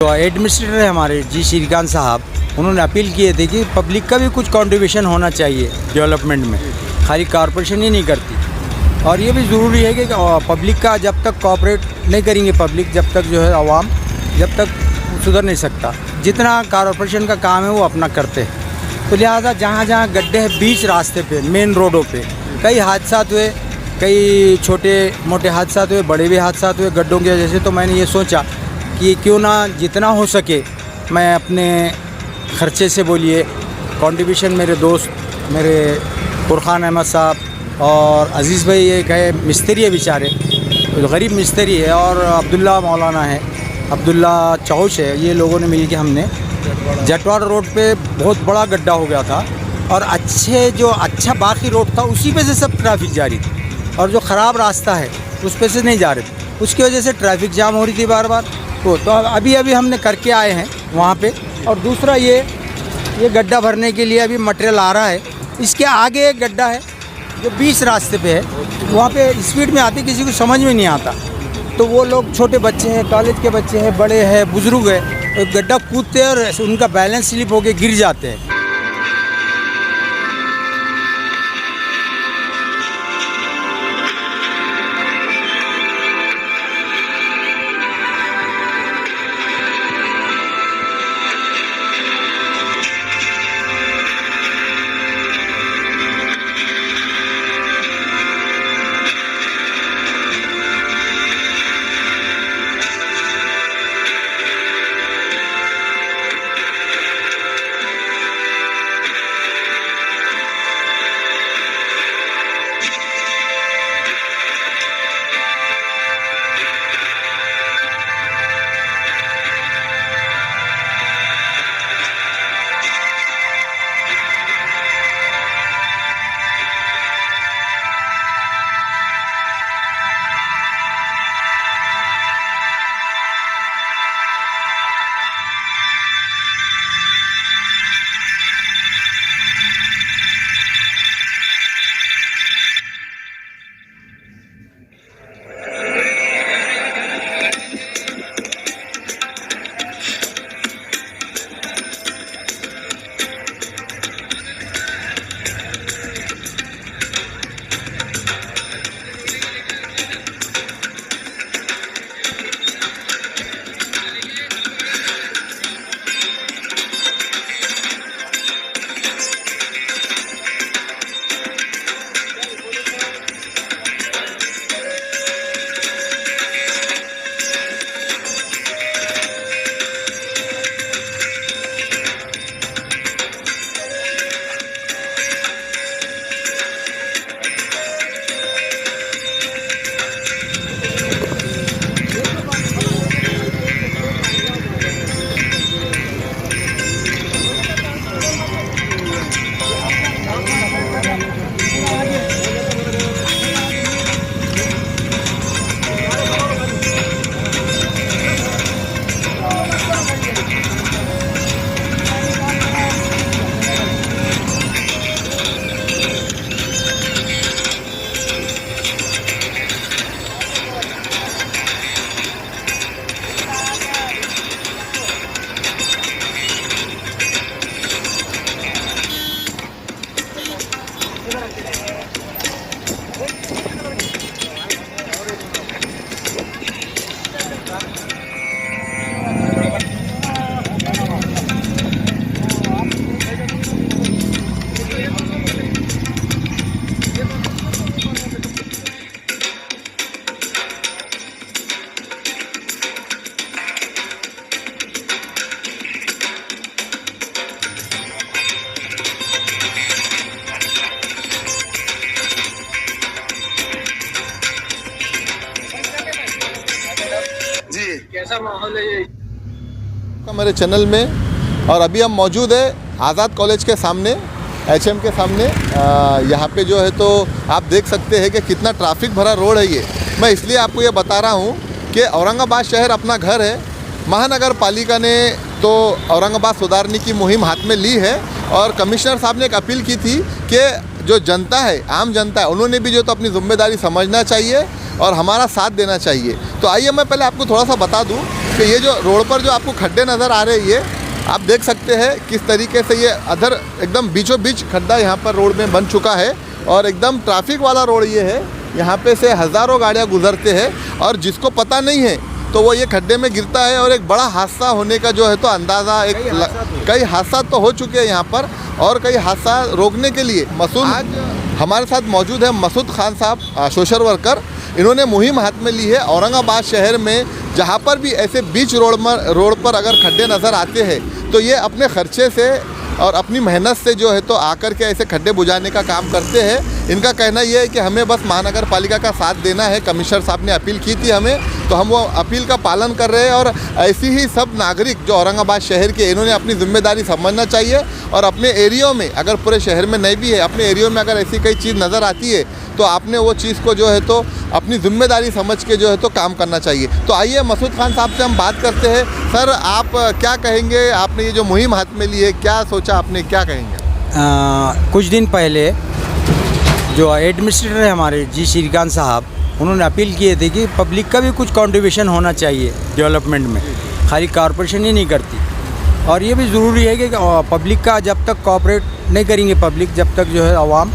तो एडमिनिस्ट्रेटर है हमारे जी श्रीकांत साहब, उन्होंने अपील किए थे कि पब्लिक का भी कुछ कंट्रीब्यूशन होना चाहिए डेवलपमेंट में, खाली कॉरपोरेशन ही नहीं करती। और ये भी ज़रूरी है कि पब्लिक का जब तक कोऑपरेट नहीं करेंगे पब्लिक, जब तक जो है आवाम, जब तक सुधर नहीं सकता। जितना कॉरपोरेशन का काम है वो अपना करते हैं, तो लिहाजा जहाँ जहाँ गड्ढे हैं बीच रास्ते पे, मेन रोडों पे कई हादसा हुए, कई छोटे मोटे हादसा हुए, बड़े भी हादसा हुए गड्ढों की वजह से। तो मैंने ये सोचा कि क्यों ना जितना हो सके मैं अपने ख़र्चे से, बोलिए कंट्रीब्यूशन, मेरे दोस्त, मेरे फुरखान अहमद साहब और अज़ीज़ भाई एक है मिस्त्री है बेचारे, गरीब मिस्त्री है, और अब्दुल्ला मौलाना है, अब्दुल्ला चौश है, ये लोगों ने मिल के हमने जटवाड़ रोड पे बहुत बड़ा गड्ढा हो गया था, और जो अच्छा बाकी रोड था उसी पे से सब ट्रैफिक जा रही थी, और जो ख़राब रास्ता है उस पे से नहीं जा रहे थे, उसकी वजह से ट्रैफिक जाम हो रही थी बार बार। तो अभी हमने करके आए हैं वहाँ पे। और दूसरा ये गड्ढा भरने के लिए अभी मटेरियल आ रहा है। इसके आगे एक गड्ढा है जो बीच रास्ते पे है, वहाँ पे स्पीड में आती, किसी को समझ में नहीं आता, तो वो लोग छोटे बच्चे हैं, कॉलेज के बच्चे हैं, बड़े हैं, बुज़ुर्ग हैं, तो गड्ढा कूदते हैं और उनका बैलेंस स्लिप होकर गिर जाते हैं। कैसा माहौल है ये मेरे चैनल में। और अभी हम मौजूद है आज़ाद कॉलेज के सामने, HM के सामने। यहाँ पे जो है तो आप देख सकते हैं कि कितना ट्रैफिक भरा रोड है ये। मैं इसलिए आपको ये बता रहा हूँ कि औरंगाबाद शहर अपना घर है। महानगर पालिका ने तो औरंगाबाद सुधारने की मुहिम हाथ में ली है, और कमिश्नर साहब ने एक अपील की थी कि जो जनता है, आम जनता है, उन्होंने भी जो तो अपनी जिम्मेदारी समझना चाहिए और हमारा साथ देना चाहिए। तो आइए मैं पहले आपको थोड़ा सा बता दूं कि ये जो रोड पर जो आपको खड्डे नज़र आ रहे हैं, ये आप देख सकते हैं किस तरीके से ये अधर एकदम बीचों बीच खड्डा यहाँ पर रोड में बन चुका है और एकदम ट्रैफिक वाला रोड ये है। यहाँ पे से हज़ारों गाड़ियाँ गुजरते हैं और जिसको पता नहीं है तो वो ये खड्डे में गिरता है और एक बड़ा हादसा होने का जो है तो अंदाज़ा कई हादसा तो हो चुके हैं यहाँ पर। और कई हादसा रोकने के लिए आज हमारे साथ मौजूद है मसूद खान साहब, सोशल वर्कर। इन्होंने मुहिम हाथ में ली है औरंगाबाद शहर में जहाँ पर भी ऐसे बीच रोड पर अगर खड्डे नज़र आते हैं तो ये अपने खर्चे से और अपनी मेहनत से जो है तो आकर के ऐसे खड्डे बुझाने का काम करते हैं। इनका कहना ये है कि हमें बस महानगर पालिका का साथ देना है। कमिश्नर साहब ने अपील की थी हमें, तो हम वो अपील का पालन कर रहे हैं। और ऐसी ही सब नागरिक जो औरंगाबाद शहर के, इन्होंने अपनी जिम्मेदारी समझना चाहिए और अपने एरियो में, अगर पूरे शहर में नहीं भी है, अपने एरियो में अगर ऐसी कोई चीज़ नज़र आती है तो आपने वो चीज़ को जो है तो अपनी जिम्मेदारी समझ के जो है तो काम करना चाहिए। तो आइए मसूद खान साहब से हम बात करते हैं। सर, आप क्या कहेंगे? आपने ये जो मुहिम हाथ में ली है, क्या सोचा आपने, क्या कहेंगे? कुछ दिन पहले जो एडमिनिस्ट्रेटर है हमारे जी श्रीकांत साहब, उन्होंने अपील किए थे कि पब्लिक का भी कुछ कंट्रीब्यूशन होना चाहिए डेवलपमेंट में, खाली कॉरपोरेशन ही नहीं करती। और ये भी ज़रूरी है कि पब्लिक का जब तक कोऑपरेट नहीं करेंगे, पब्लिक जब तक जो है आवाम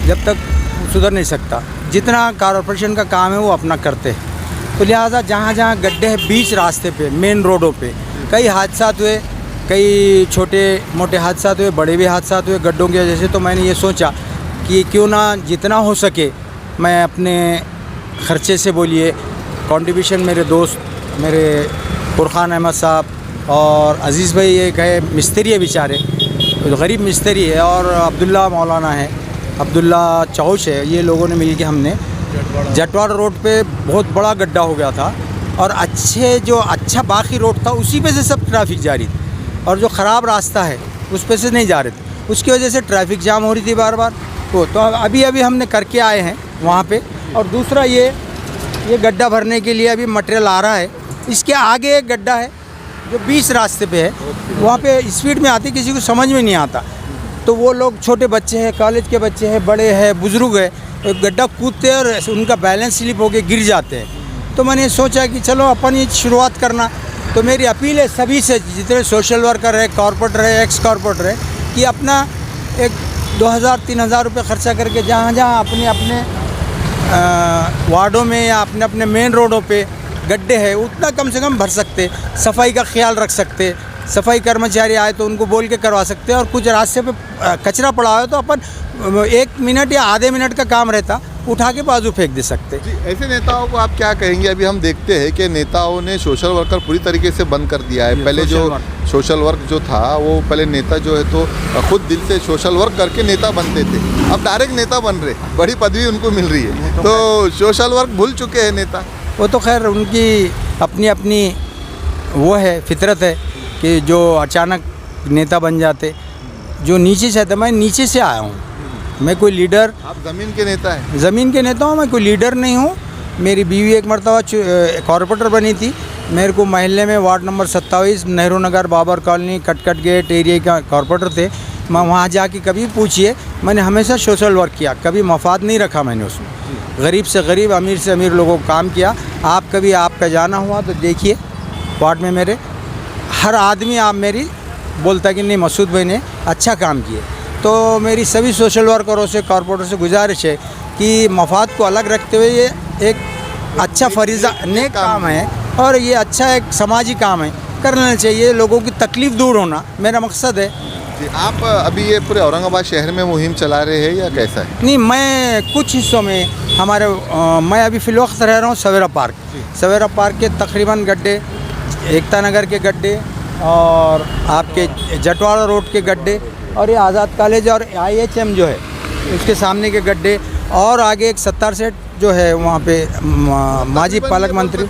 जब तक सुधर नहीं सकता। जितना कॉरपोरेशन का काम है वो अपना करते हैं। तो लिहाजा जहाँ जहाँ गड्ढे हैं बीच रास्ते पे, मेन रोडों पे कई हादसा हुए, कई छोटे मोटे हादसा हुए, बड़े भी हादसा हुए गड्ढों की वजह से। तो मैंने ये सोचा कि क्यों ना जितना हो सके मैं अपने ख़र्चे से, बोलिए कंट्रीब्यूशन, मेरे दोस्त, मेरे फुरखान अहमद साहब और अज़ीज़ भाई एक है मिस्त्री है बेचारे, गरीब मिस्त्री है, और अब्दुल्ला मौलाना है, अब्दुल्ला चौश है, ये लोगों ने मिल के हमने जटवाड़ रोड पे बहुत बड़ा गड्ढा हो गया था और अच्छा बाकी रोड था उसी पे से सब ट्रैफिक जा रही थी और जो ख़राब रास्ता है उस पे से नहीं जा रहे थे। उसकी वजह से ट्रैफिक जाम हो रही थी बार बार। तो अभी हमने करके आए हैं वहाँ पे। और दूसरा ये गड्ढा भरने के लिए अभी मटेरियल आ रहा है। इसके आगे एक गड्ढा है जो 20 रास्ते पे है, वहाँ पे स्पीड में आती, किसी को समझ में नहीं आता। तो वो लोग, छोटे बच्चे हैं, कॉलेज के बच्चे हैं, बड़े हैं, बुज़ुर्ग हैं, एक गड्ढा कूदते हैं और उनका बैलेंस स्लिप होके गिर जाते हैं। तो मैंने सोचा कि चलो अपन ये शुरुआत करना। तो मेरी अपील है सभी से, जितने सोशल वर्कर है, कॉरपोरेटर है, एक्स कॉरपोरेटर है, कि अपना एक 2000-3000 रुपये खर्चा करके जहाँ जहाँ अपने वार्डों में या अपने मेन रोडों पे गड्ढे हैं उतना कम से कम भर सकते, सफाई का ख्याल रख सकते। सफाई कर्मचारी आए तो उनको बोल के करवा सकते हैं। और कुछ रास्ते पे कचरा पड़ा है तो अपन 1 मिनट या आधे मिनट का काम रहता, उठा के बाजू फेंक दे सकते। जी, ऐसे नेताओं को आप क्या कहेंगे? अभी हम देखते हैं कि नेताओं ने सोशल वर्कर पूरी तरीके से बंद कर दिया है। पहले जो सोशल वर्क जो था वो पहले नेता जो है तो खुद दिल से सोशल वर्क करके नेता बनते थे, अब डायरेक्ट नेता बन रहे, बड़ी पदवी उनको मिल रही है। तो सोशल वर्क भूल चुके हैं नेता। वो तो खैर उनकी अपनी वो है, फितरत है कि जो अचानक नेता बन जाते। जो नीचे से था, मैं नीचे से आया हूँ, मैं कोई लीडर। आप ज़मीन के नेता हैं? ज़मीन के नेता हूँ, मैं कोई लीडर नहीं हूँ। मेरी बीवी एक मरतबा कॉरपोरेटर बनी थी। मेरे को महल्ले में ward number 27 Nehru Nagar Babar colony कटकट गेट एरिया का कॉरपोरेटर थे। मैं वहाँ जाके कभी पूछिए, मैंने हमेशा सोशल वर्क किया, कभी मफाद नहीं रखा मैंने उसमें। गरीब से गरीब, अमीर से अमीर लोगों को काम किया। आप कभी आपका जाना हुआ तो देखिए, वार्ड में मेरे हर आदमी आप मेरी बोलता कि नहीं मसूद भाई ने अच्छा काम किए। तो मेरी सभी सोशल वर्करों से, कॉरपोरेटर से गुजारिश है कि मफाद को अलग रखते हुए ये एक अच्छा फरीज़ा नेक काम है और ये अच्छा एक समाजी काम है, करना चाहिए। लोगों की तकलीफ़ दूर होना मेरा मकसद है। आप अभी ये पूरे औरंगाबाद शहर में मुहिम चला रहे हैं या कैसा है? नहीं, मैं कुछ हिस्सों में मैं अभी फ़िलवक्त रह रहा हूँ सवेरा पार्क के तकरीबन गड्ढे, एकता नगर के गड्ढे और आपके जटवाड़ा रोड के गड्ढे और ये आज़ाद कॉलेज और IHM जो है उसके सामने के गड्ढे और आगे एक 70 सेट जो है वहाँ पे माजी पालक मंत्री।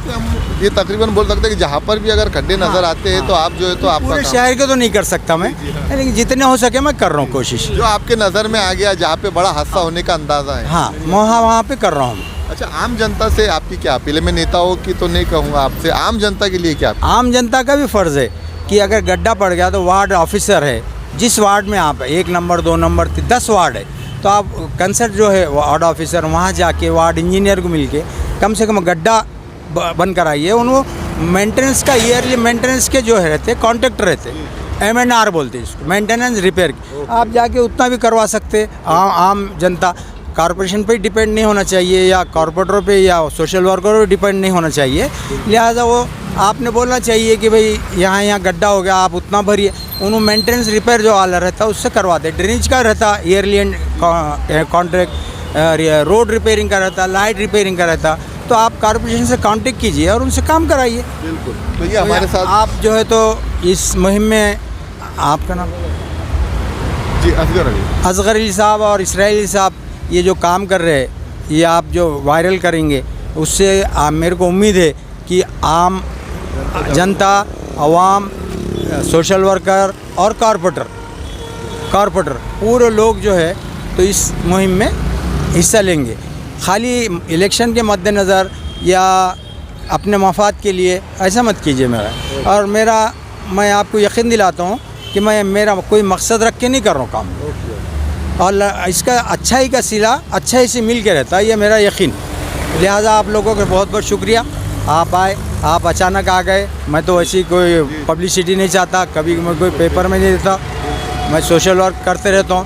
ये तकरीबन बोल सकते हैं कि जहाँ पर भी अगर खड्डे नज़र आते हैं तो आप जो है तो आपका पूरे शहर के तो नहीं कर सकता मैं, लेकिन जितने हो सके मैं कर रहा हूँ कोशिश। जो आपके नज़र में आ गया, जहाँ पे बड़ा हादसा होने का अंदाज़ा है, हाँ वहाँ पे कर रहा हूँ। अच्छा, आम जनता से आपकी क्या अपील है? मैं नेताओं की तो नहीं कहूँगा, आपसे आम जनता के लिए क्या? आम जनता का भी फ़र्ज़ है कि अगर गड्ढा पड़ गया तो वार्ड ऑफिसर है, जिस वार्ड में आप 1 नंबर 2 नंबर 10 वार्ड है, तो आप कंसल्ट जो है वार्ड ऑफिसर वहाँ जाके वार्ड इंजीनियर को मिलके कम से कम गड्ढा बन कर आइए। उनको मेंटेनेंस का ईयरली मेंटेनेंस के जो है रहते कॉन्ट्रैक्टर रहते M&R बोलते हैं इसको, मेंटेनेंस रिपेयर। आप जाके उतना भी करवा सकते। आम जनता कॉरपोरेशन पे डिपेंड नहीं होना चाहिए या कॉरपोरेटरों पे या सोशल वर्करों पे डिपेंड नहीं होना चाहिए। लिहाजा वो आपने बोलना चाहिए कि भाई यहाँ गड्ढा हो गया, आप उतना भरिए। उन्होंने मेंटेनेंस रिपेयर जो वाला रहता है उससे करवाते। ड्रेनेज का रहता yearly and contract, road repairing का रहता, लाइट रिपेयरिंग का रहता, तो आप कॉरपोरेशन से कांटेक्ट कीजिए और उनसे काम कराइए। बिल्कुल। तो ये हमारे साथ आप जो है तो इस मुहिम में, आपका नाम? जी असगर अली। असगर अली साहब और इसराइली साहब ये जो काम कर रहे हैं, ये आप जो वायरल करेंगे उससे मेरे को उम्मीद है कि आम जनता, अवाम, सोशल वर्कर और कॉरपोरेटर पूरे लोग जो है तो इस मुहिम में हिस्सा लेंगे। खाली इलेक्शन के मद्देनज़र या अपने मफाद के लिए ऐसा मत कीजिए मेरा। और मैं आपको यकीन दिलाता हूँ कि मेरा कोई मकसद रख के नहीं कर रहा हूँ काम, और इसका अच्छाई का सिला अच्छाई से मिल के रहता है, ये मेरा यकीन। लिहाजा आप लोगों का बहुत बहुत शुक्रिया। आप आए, आप अचानक आ गए। मैं तो ऐसी कोई पब्लिसिटी नहीं चाहता, कभी मैं कोई पेपर में नहीं देता। मैं सोशल वर्क करते रहता हूँ।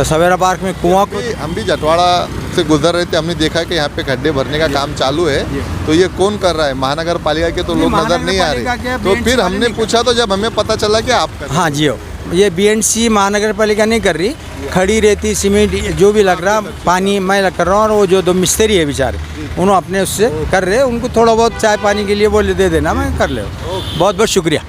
सवेरा पार्क में कुआं को हम भी जटवाड़ा से गुजर रहे थे, हमने देखा कि यहाँ पे खड्डे भरने का काम चालू है। तो ये कौन कर रहा है? महानगर पालिका के तो लोग नजर नहीं आ रहे। तो फिर हमने पूछा तो जब हमें पता चला कि आप कर रहे हैं। हाँ जी, ये BNC महानगर पालिका नहीं कर रही। खड़ी रेती, सीमेंट जो भी लग रहा, पानी मैं कर रहा हूँ। और वो जो 2 मिस्त्री है बेचारे, उन्होंने अपने उससे कर रहे हैं। उनको थोड़ा बहुत चाय पानी के लिए बोले दे देना, मैं कर ले। बहुत बहुत शुक्रिया।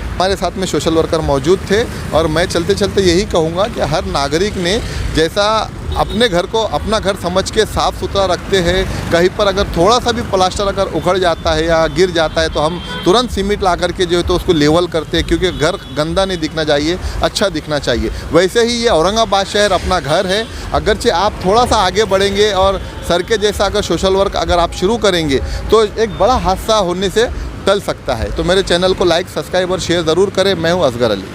हमारे साथ में सोशल वर्कर मौजूद थे। और मैं चलते चलते यही कहूँगा कि हर नागरिक ने जैसा अपने घर को अपना घर समझ के साफ़ सुथरा रखते हैं, कहीं पर अगर थोड़ा सा भी प्लास्टर अगर उखड़ जाता है या गिर जाता है तो हम तुरंत सीमेंट ला करके जो है तो उसको लेवल करते हैं, क्योंकि घर गंदा नहीं दिखना चाहिए, अच्छा दिखना चाहिए। वैसे ही ये औरंगाबाद शहर अपना घर है। अगरचे आप थोड़ा सा आगे बढ़ेंगे और सर के जैसा अगर सोशल वर्क अगर आप शुरू करेंगे तो एक बड़ा हादसा होने से टल सकता है। तो मेरे चैनल को लाइक, सब्सक्राइब और शेयर ज़रूर करें। मैं हूँ असगर अली।